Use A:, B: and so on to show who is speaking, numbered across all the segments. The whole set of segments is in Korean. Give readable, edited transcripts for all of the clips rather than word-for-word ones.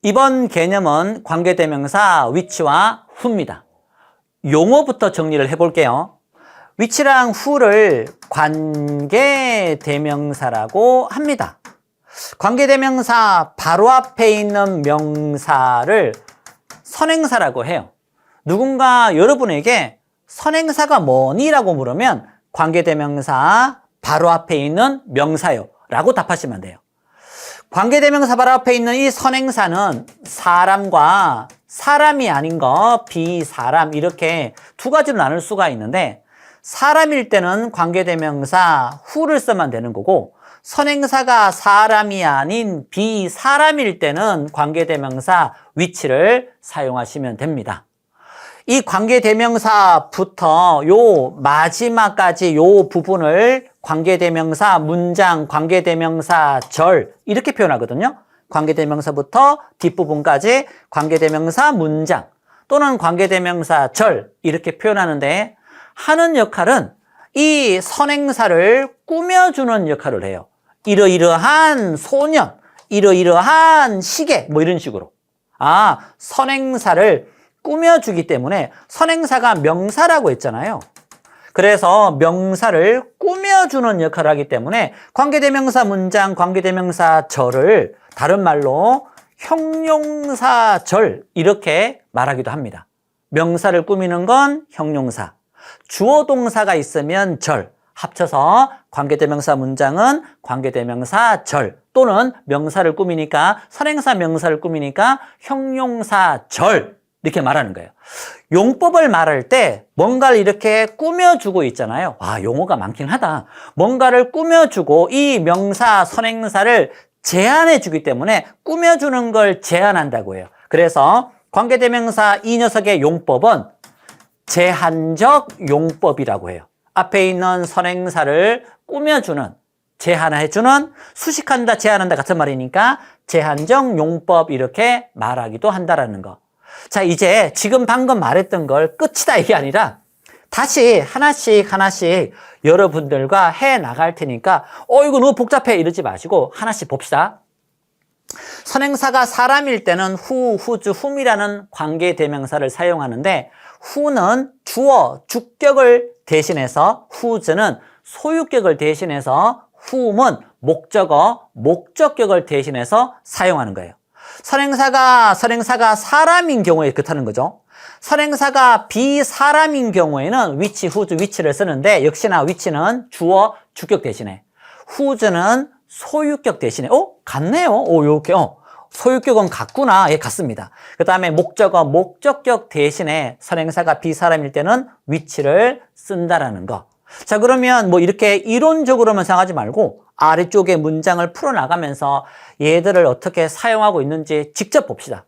A: 이번 개념은 관계대명사 위치와 who입니다. 용어부터 정리를 해볼게요. 위치랑 who를 관계대명사라고 합니다. 관계대명사 바로 앞에 있는 명사를 선행사라고 해요. 누군가 여러분에게 선행사가 뭐니? 라고 물으면 관계대명사 바로 앞에 있는 명사요 라고 답하시면 돼요. 관계대명사 바로 앞에 있는 이 선행사는 사람과 사람이 아닌 거, 비사람 이렇게 두 가지로 나눌 수가 있는데 사람일 때는 관계대명사 who를 쓰면 되는 거고 선행사가 사람이 아닌 비사람일 때는 관계대명사 which를 사용하시면 됩니다. 이 관계대명사부터 요 마지막까지 요 부분을 관계대명사 문장, 관계대명사 절 이렇게 표현하거든요. 관계대명사부터 뒷부분까지 관계대명사 문장 또는 관계대명사 절 이렇게 표현하는데 하는 역할은 이 선행사를 꾸며주는 역할을 해요. 이러이러한 소년, 이러이러한 시계 뭐 이런 식으로. 선행사를 꾸며주기 때문에 선행사가 명사라고 했잖아요. 그래서 명사를 꾸며주는 역할을 하기 때문에 관계대명사 문장, 관계대명사 절을 다른 말로 형용사절 이렇게 말하기도 합니다. 명사를 꾸미는 건 형용사, 주어 동사가 있으면 절, 합쳐서 관계대명사 문장은 관계대명사 절 또는 명사를 꾸미니까 선행사 명사를 꾸미니까 형용사 절 이렇게 말하는 거예요. 용법을 말할 때 뭔가를 이렇게 꾸며주고 있잖아요. 용어가 많긴 하다. 뭔가를 꾸며주고 이 명사, 선행사를 제한해주기 때문에 꾸며주는 걸 제한한다고 해요. 그래서 관계대명사 이 녀석의 용법은 제한적 용법이라고 해요. 앞에 있는 선행사를 꾸며주는, 제한해주는, 수식한다, 제한한다 같은 말이니까 제한적 용법 이렇게 말하기도 한다라는 거. 자, 이제 지금 방금 말했던 걸 끝이다 이게 아니라 다시 하나씩 여러분들과 해 나갈 테니까 이거 너무 복잡해 이러지 마시고 하나씩 봅시다. 선행사가 사람일 때는 who, whose, whom이라는 관계대명사를 사용하는데 who는 주어, 주격을 대신해서 whose는 소유격을 대신해서 whom은 목적어, 목적격을 대신해서 사용하는 거예요. 선행사가 사람인 경우에 그렇다는 거죠. 선행사가 비사람인 경우에는 which, whose, which를 쓰는데 역시나 which는 주어, 주격 대신에 whose는 소유격 대신에 같네요. 요렇게 소유격은 같구나. 예, 같습니다. 그 다음에 목적어, 목적격 대신에 선행사가 비사람일 때는 which를 쓴다라는 거. 자, 그러면 뭐 이렇게 이론적으로만 생각하지 말고 아래쪽에 문장을 풀어나가면서 얘들을 어떻게 사용하고 있는지 직접 봅시다.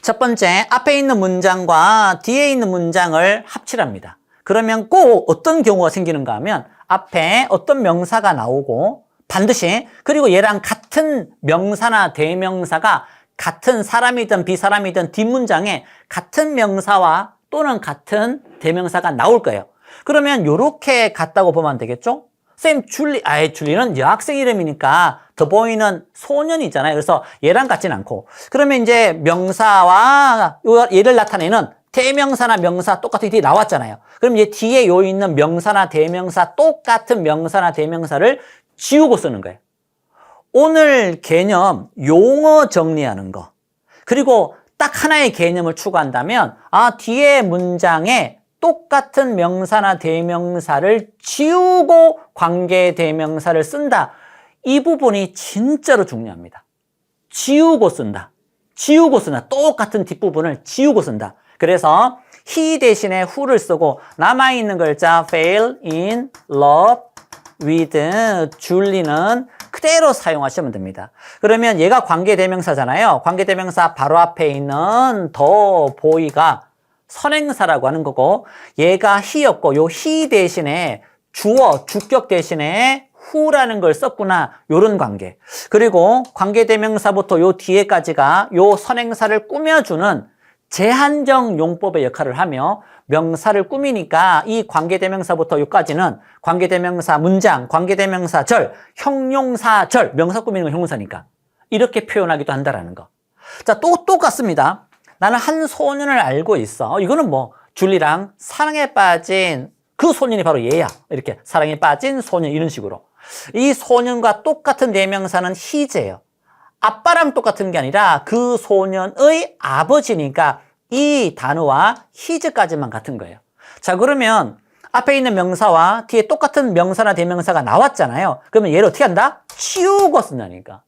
A: 첫 번째, 앞에 있는 문장과 뒤에 있는 문장을 합치랍니다. 그러면 꼭 어떤 경우가 생기는가 하면 앞에 어떤 명사가 나오고 반드시 그리고 얘랑 같은 명사나 대명사가 같은 사람이든 비사람이든 뒷문장에 같은 명사와 또는 같은 대명사가 나올 거예요. 그러면 요렇게 같다고 보면 되겠죠? 쌤, 줄리는 여학생 이름이니까 더 보이는 소년이잖아요. 그래서 얘랑 같진 않고. 그러면 이제 명사와 얘를 나타내는 대명사나 명사 똑같은 게 뒤에 나왔잖아요. 그럼 이제 뒤에 요 있는 명사나 대명사 똑같은 명사나 대명사를 지우고 쓰는 거예요. 오늘 개념, 용어 정리하는 거. 그리고 딱 하나의 개념을 추구한다면 뒤에 문장에 똑같은 명사나 대명사를 지우고 관계대명사를 쓴다. 이 부분이 진짜로 중요합니다. 지우고 쓴다. 똑같은 뒷부분을 지우고 쓴다. 그래서 he 대신에 who를 쓰고 남아있는 글자 fell in love with Julie는 그대로 사용하시면 됩니다. 그러면 얘가 관계대명사잖아요. 관계대명사 바로 앞에 있는 the boy가 선행사라고 하는 거고 얘가 he였고 요 he 대신에 주어, 주격 대신에 who라는 걸 썼구나. 요런 관계. 그리고 관계대명사부터 요 뒤에까지가 요 선행사를 꾸며주는 제한적 용법의 역할을 하며 명사를 꾸미니까 이 관계대명사부터 요까지는 관계대명사 문장, 관계대명사 절, 형용사 절, 명사 꾸미는 건 형용사니까 이렇게 표현하기도 한다라는 거. 자, 또 똑같습니다. 나는 한 소년을 알고 있어. 이거는 뭐 줄리랑 사랑에 빠진 그 소년이 바로 얘야. 이렇게 사랑에 빠진 소년 이런 식으로. 이 소년과 똑같은 대명사는 his예요. 아빠랑 똑같은 게 아니라 그 소년의 아버지니까 이 단어와 his까지만 같은 거예요. 자, 그러면 앞에 있는 명사와 뒤에 똑같은 명사나 대명사가 나왔잖아요. 그러면 얘를 어떻게 한다? 지우고 쓴다니까.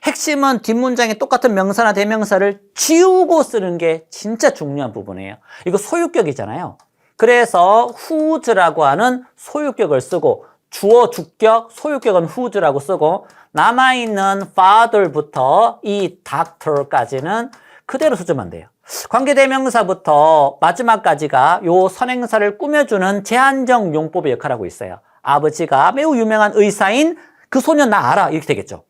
A: 핵심은 뒷문장에 똑같은 명사나 대명사를 지우고 쓰는 게 진짜 중요한 부분이에요. 이거 소유격이잖아요. 그래서 whose라고 하는 소유격을 쓰고 주어, 주격, 소유격은 whose라고 쓰고 남아있는 father부터 이 doctor까지는 그대로 쓰면 돼요. 관계대명사부터 마지막까지가 요 선행사를 꾸며주는 제한적 용법의 역할을 하고 있어요. 아버지가 매우 유명한 의사인 그 소년 나 알아 이렇게 되겠죠.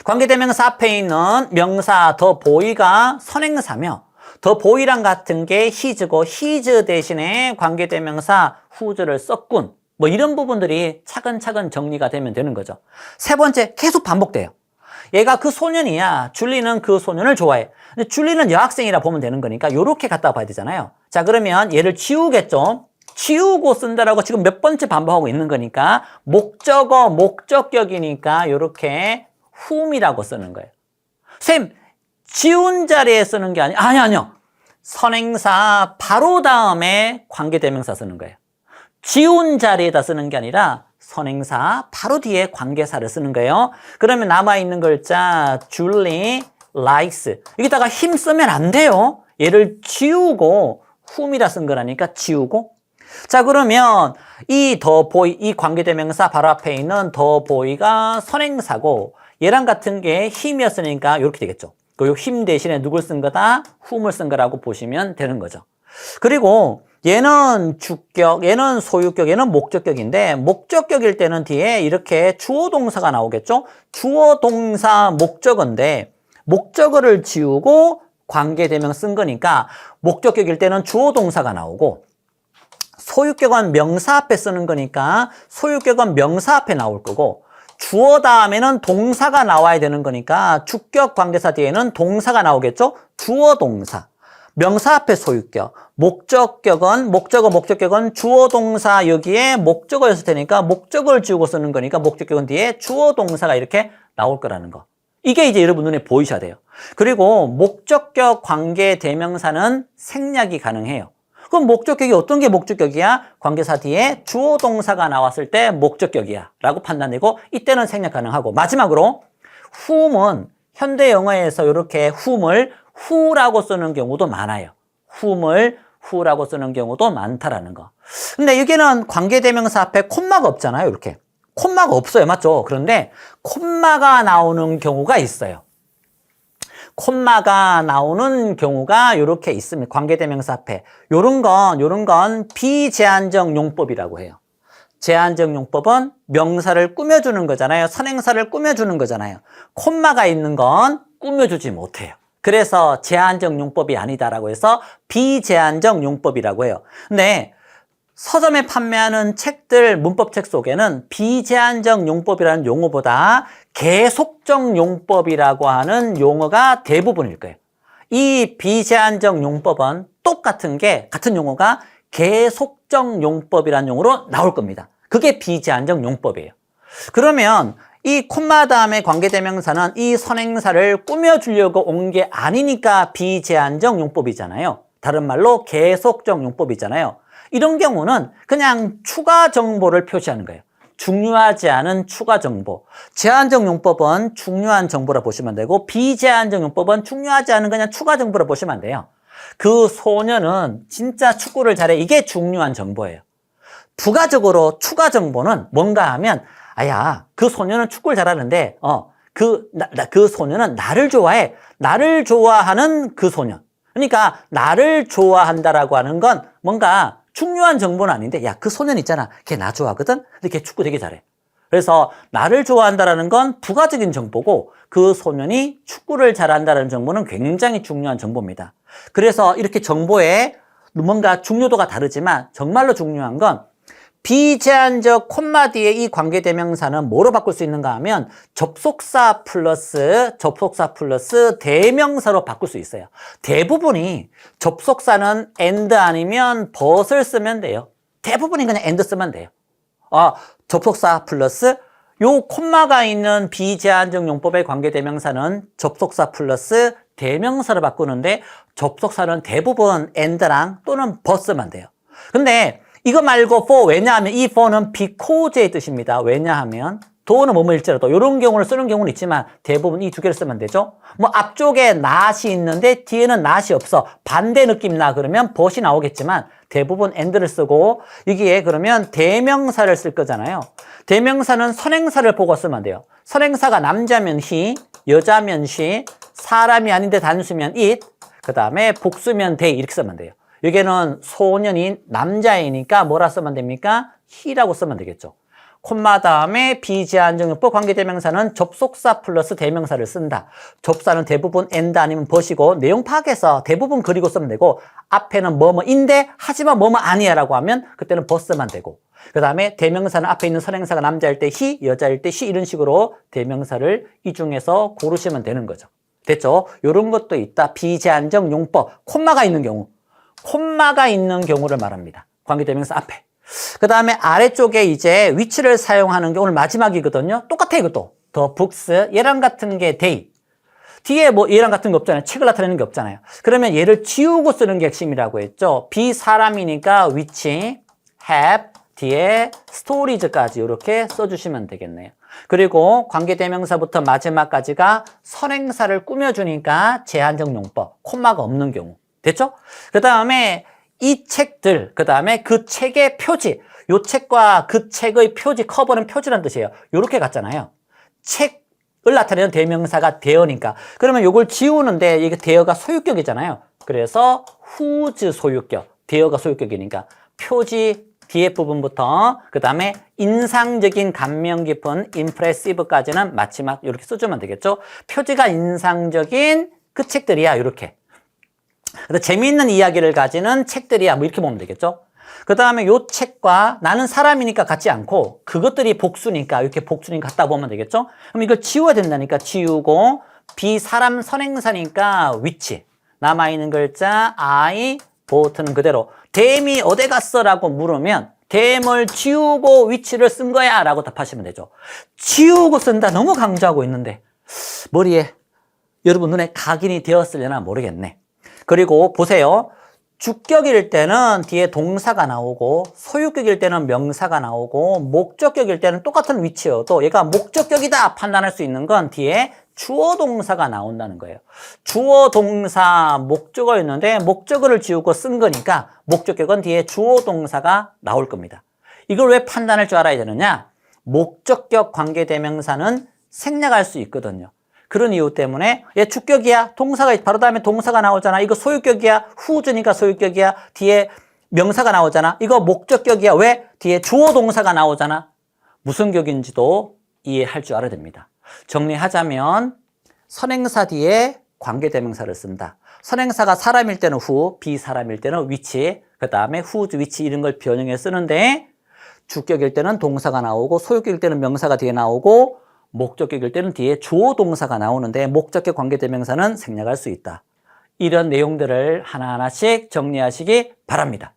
A: 관계대명사 앞에 있는 명사 the boy가 선행사며 the boy랑 같은 게 his고 his 대신에 관계대명사 whose를 썼군. 뭐 이런 부분들이 차근차근 정리가 되면 되는 거죠. 세 번째, 계속 반복돼요. 얘가 그 소년이야. 줄리는 그 소년을 좋아해. 근데 줄리는 여학생이라 보면 되는 거니까 이렇게 갖다 봐야 되잖아요. 자, 그러면 얘를 지우겠죠. 지우고 쓴다라고 지금 몇 번째 반복하고 있는 거니까 목적어, 목적격이니까 이렇게 whom이라고 쓰는 거예요. 쌤, 지운 자리에 쓰는 게 아니요. 선행사 바로 다음에 관계대명사 쓰는 거예요. 지운 자리에다 쓰는 게 아니라 선행사 바로 뒤에 관계사를 쓰는 거예요. 그러면 남아있는 글자 Julie likes 여기다가 힘 쓰면 안 돼요. 얘를 지우고 whom이라 쓴 거라니까 지우고. 자, 그러면 이 the boy, 이 관계대명사 바로 앞에 있는 the boy가 선행사고 얘랑 같은 게 힘이었으니까 이렇게 되겠죠. 그 힘 대신에 누굴 쓴 거다? whom을 쓴 거라고 보시면 되는 거죠. 그리고 얘는 주격, 얘는 소유격, 얘는 목적격인데 목적격일 때는 뒤에 이렇게 주어 동사가 나오겠죠? 주어 동사 목적어인데 목적어를 지우고 관계대명 쓴 거니까 목적격일 때는 주어 동사가 나오고 소유격은 명사 앞에 쓰는 거니까 소유격은 명사 앞에 나올 거고 주어 다음에는 동사가 나와야 되는 거니까 주격 관계사 뒤에는 동사가 나오겠죠? 주어 동사. 명사 앞에 소유격. 목적격은 목적격은 주어 동사 여기에 목적어였을 테니까 목적어를 지우고 쓰는 거니까 목적격은 뒤에 주어 동사가 이렇게 나올 거라는 거. 이게 이제 여러분 눈에 보이셔야 돼요. 그리고 목적격 관계 대명사는 생략이 가능해요. 그럼 목적격이 어떤 게 목적격이야? 관계사 뒤에 주어 동사가 나왔을 때 목적격이야 라고 판단되고 이때는 생략 가능하고 마지막으로 whom은 현대 영어에서 이렇게 whom을 who라고 쓰는 경우도 많아요. whom을 who라고 쓰는 경우도 많다라는 거. 근데 여기는 관계대명사 앞에 콤마가 없잖아요. 이렇게. 콤마가 없어요. 맞죠? 그런데 콤마가 나오는 경우가 있어요. 콤마가 나오는 경우가 이렇게 있습니다. 관계대명사 앞에. 요런 건 비제한적 용법이라고 해요. 제한적 용법은 명사를 꾸며주는 거잖아요. 선행사를 꾸며주는 거잖아요. 콤마가 있는 건 꾸며주지 못해요. 그래서 제한적 용법이 아니다라고 해서 비제한적 용법이라고 해요. 근데 서점에 판매하는 책들, 문법책 속에는 비제한적 용법이라는 용어보다 계속적 용법이라고 하는 용어가 대부분일 거예요. 이 비제한적 용법은 똑같은 게, 같은 용어가 계속적 용법이라는 용어로 나올 겁니다. 그게 비제한적 용법이에요. 그러면 이 콤마 다음에 관계대명사는 이 선행사를 꾸며주려고 온 게 아니니까 비제한적 용법이잖아요. 다른 말로 계속적 용법이잖아요. 이런 경우는 그냥 추가 정보를 표시하는 거예요. 중요하지 않은 추가 정보. 제한적 용법은 중요한 정보라 보시면 되고 비제한적 용법은 중요하지 않은 그냥 추가 정보라 보시면 안 돼요. 그 소년은 진짜 축구를 잘해. 이게 중요한 정보예요. 부가적으로 추가 정보는 뭔가 하면 아야, 그 소년은 축구를 잘하는데 그 소년은 나를 좋아해. 나를 좋아하는 그 소년. 그러니까 나를 좋아한다라고 하는 건 뭔가 중요한 정보는 아닌데 야, 그 소년 있잖아. 걔 나 좋아하거든? 근데 걔 축구 되게 잘해. 그래서 나를 좋아한다라는 건 부가적인 정보고 그 소년이 축구를 잘한다는 정보는 굉장히 중요한 정보입니다. 그래서 이렇게 정보에 뭔가 중요도가 다르지만 정말로 중요한 건 비제한적 콤마 뒤에 이 관계대명사는 뭐로 바꿀 수 있는가 하면 접속사 플러스 대명사로 바꿀 수 있어요. 대부분이 접속사는 and 아니면 but을 쓰면 돼요. 대부분이 그냥 and 쓰면 돼요. 접속사 플러스 요 콤마가 있는 비제한적 용법의 관계대명사는 접속사 플러스 대명사로 바꾸는데 접속사는 대부분 and랑 또는 but 쓰면 돼요. 근데 이거 말고 for 왜냐하면 이 for는 because의 뜻입니다. 왜냐하면 do는 뭐뭐일지라도 이런 경우를 쓰는 경우는 있지만 대부분 이 두 개를 쓰면 되죠. 뭐 앞쪽에 not이 있는데 뒤에는 not이 없어. 반대 느낌 나 그러면 but이 나오겠지만 대부분 and를 쓰고 여기에 그러면 대명사를 쓸 거잖아요. 대명사는 선행사를 보고 쓰면 돼요. 선행사가 남자면 he, 여자면 she, 사람이 아닌데 단수면 it, 그 다음에 복수면 they 이렇게 쓰면 돼요. 여기는 소년이 남자이니까 뭐라 쓰면 됩니까? he라고 쓰면 되겠죠. 콤마 다음에 비제한적용법 관계대명사는 접속사 플러스 대명사를 쓴다. 접사는 대부분 and 아니면 but이고 내용 파악해서 대부분 그리고 쓰면 되고 앞에는 뭐뭐인데 하지만 뭐뭐 아니야 라고 하면 그때는 but 쓰면 되고 그 다음에 대명사는 앞에 있는 선행사가 남자일 때 he, 여자일 때 she 이런 식으로 대명사를 이 중에서 고르시면 되는 거죠. 됐죠? 이런 것도 있다. 비제한적 용법 콤마가 있는 경우 콤마가 있는 경우를 말합니다. 관계대명사 앞에. 그 다음에 아래쪽에 이제 위치를 사용하는 게 오늘 마지막이거든요. 똑같아 이것도. the books, 얘랑 같은 게 they. 뒤에 뭐 얘랑 같은 게 없잖아요. 책을 나타내는 게 없잖아요. 그러면 얘를 지우고 쓰는 게 핵심이라고 했죠. 비사람이니까 which, have, 뒤에 stories까지 이렇게 써주시면 되겠네요. 그리고 관계대명사부터 마지막까지가 선행사를 꾸며주니까 제한적 용법, 콤마가 없는 경우. 됐죠? 그 다음에 이 책들, 그 다음에 그 책의 표지, 요 책과 그 책의 표지, 커버는 표지란 뜻이에요. 요렇게 갔잖아요. 책을 나타내는 대명사가 대어니까. 그러면 요걸 지우는데 이게 대어가 소유격이잖아요. 그래서 whose 소유격, 대어가 소유격이니까 표지 뒤에 부분부터 그 다음에 인상적인 감명 깊은 impressive까지는 마지막 이렇게 써주면 되겠죠. 표지가 인상적인 그 책들이야 이렇게. 그래서 재미있는 이야기를 가지는 책들이야 뭐 이렇게 보면 되겠죠. 그 다음에 요 책과 나는 사람이니까 같지 않고 그것들이 복수니까 이렇게 복수니까 같다 보면 되겠죠. 그럼 이걸 지워야 된다니까 지우고 비사람 선행사니까 which 남아있는 글자 I, bough는 그대로 them이 어디 갔어? 라고 물으면 them을 지우고 which를 쓴 거야 라고 답하시면 되죠. 지우고 쓴다 너무 강조하고 있는데 머리에 여러분 눈에 각인이 되었으려나 모르겠네. 그리고 보세요. 주격일 때는 뒤에 동사가 나오고 소유격일 때는 명사가 나오고 목적격일 때는 똑같은 위치여도 얘가 목적격이다 판단할 수 있는 건 뒤에 주어 동사가 나온다는 거예요. 주어 동사 목적어였는데 목적어를 지우고 쓴 거니까 목적격은 뒤에 주어 동사가 나올 겁니다. 이걸 왜 판단할 줄 알아야 되느냐? 목적격 관계대명사는 생략할 수 있거든요. 그런 이유 때문에 얘 주격이야. 동사가 바로 다음에 동사가 나오잖아. 이거 소유격이야. whose니까 소유격이야. 뒤에 명사가 나오잖아. 이거 목적격이야. 왜? 뒤에 주어 동사가 나오잖아. 무슨 격인지도 이해할 줄 알아야 됩니다. 정리하자면 선행사 뒤에 관계대명사를 쓴다. 선행사가 사람일 때는 who, 비사람일 때는 which, 그 다음에 whose, which 이런 걸 변형해 쓰는데 주격일 때는 동사가 나오고 소유격일 때는 명사가 뒤에 나오고 목적격일 때는 뒤에 주어 동사가 나오는데 목적격 관계대명사는 생략할 수 있다. 이런 내용들을 하나하나씩 정리하시기 바랍니다.